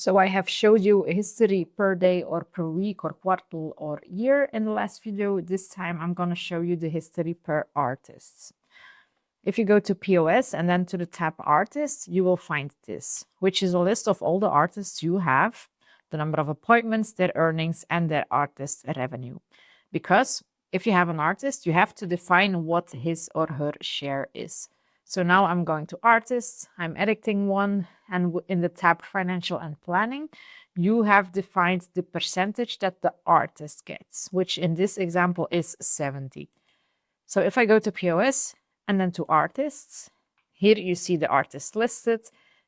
So I have showed you a history per day or per week or quarter or year in the last video. This time I'm going to show you the history per artists. If you go to POS and then to the tab Artists, you will find this, which is a list of all the artists you have, the number of appointments, their earnings, and their artist revenue. Because if you have an artist, you have to define what his or her share is. So now I'm going to Artists, I'm editing one, and in the tab Financial and Planning, you have defined the percentage that the artist gets, which in this example is 70. So if I go to POS and then to Artists, here you see the artist listed,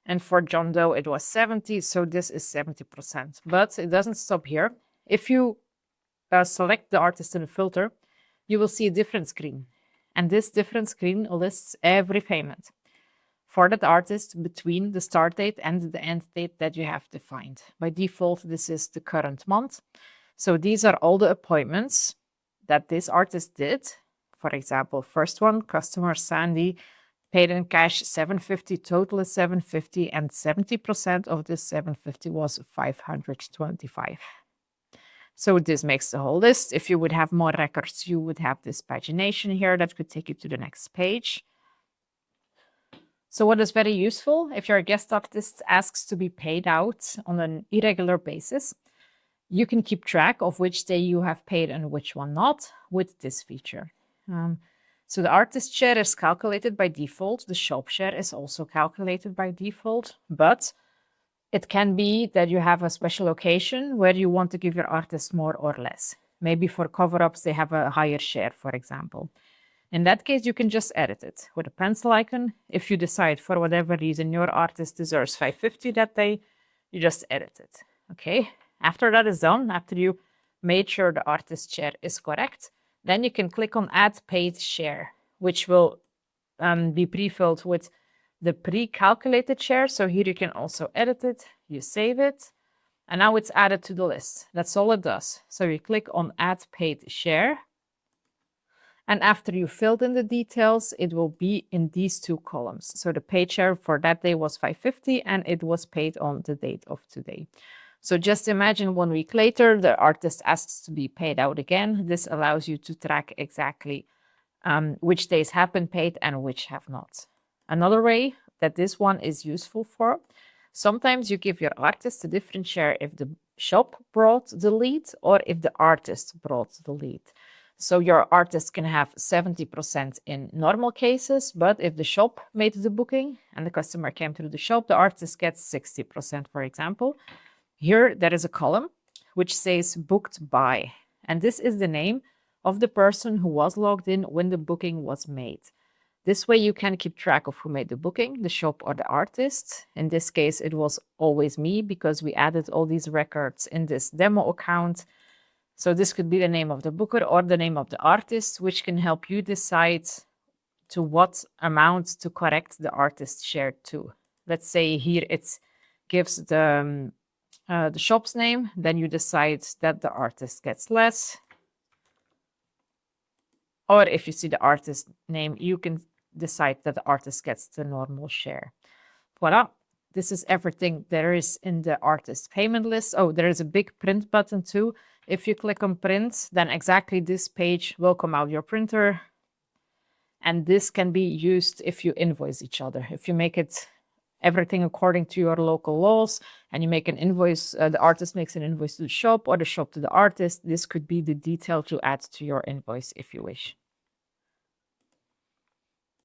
and for John Doe it was 70, so this is 70%. But it doesn't stop here. If you select the artist in the filter, you will see a different screen. And this different screen lists every payment for that artist between the start date and the end date that you have defined. By default, this is the current month. So these are all the appointments that this artist did. For example, first one, customer Sandy, paid in cash 750, total is 750, and 70% of this 750 was 525. So this makes the whole list. If you would have more records, you would have this pagination here that could take you to the next page. So what is very useful, if your guest artist asks to be paid out on an irregular basis, you can keep track of which day you have paid and which one not with this feature. So the artist share is calculated by default. The shop share is also calculated by default, but it can be that you have a special occasion where you want to give your artist more or less. Maybe for cover-ups, they have a higher share, for example. In that case, you can just edit it with a pencil icon. If you decide for whatever reason your artist deserves 550 that day, you just edit it. Okay. After that is done, after you made sure the artist share is correct, then you can click on Add Paid Share, which will be pre-filled with the pre-calculated share. So here you can also edit it, you save it, and now it's added to the list. That's all it does. So you click on Add Paid Share, and after you filled in the details, it will be in these two columns. So the paid share for that day was 550, and it was paid on the date of today. So just imagine 1 week later, the artist asks to be paid out again. This allows you to track exactly which days have been paid and which have not. Another way that this one is useful for, sometimes you give your artist a different share if the shop brought the lead or if the artist brought the lead. So your artist can have 70% in normal cases, but if the shop made the booking and the customer came through the shop, the artist gets 60%, for example. Here there is a column which says booked by, and this is the name of the person who was logged in when the booking was made. This way you can keep track of who made the booking, the shop or the artist. In this case, it was always me because we added all these records in this demo account. So this could be the name of the booker or the name of the artist, which can help you decide to what amount to correct the artist share to. Let's say here it gives the shop's name, then you decide that the artist gets less. Or if you see the artist name, you can decide that the artist gets the normal share. Voila. This is everything there is in the artist payment list. Oh, there is a big print button too. If you click on print, then exactly this page will come out your printer. And this can be used if you invoice each other. If you make it everything according to your local laws and you make an invoice, the artist makes an invoice to the shop or the shop to the artist, this could be the detail to add to your invoice if you wish.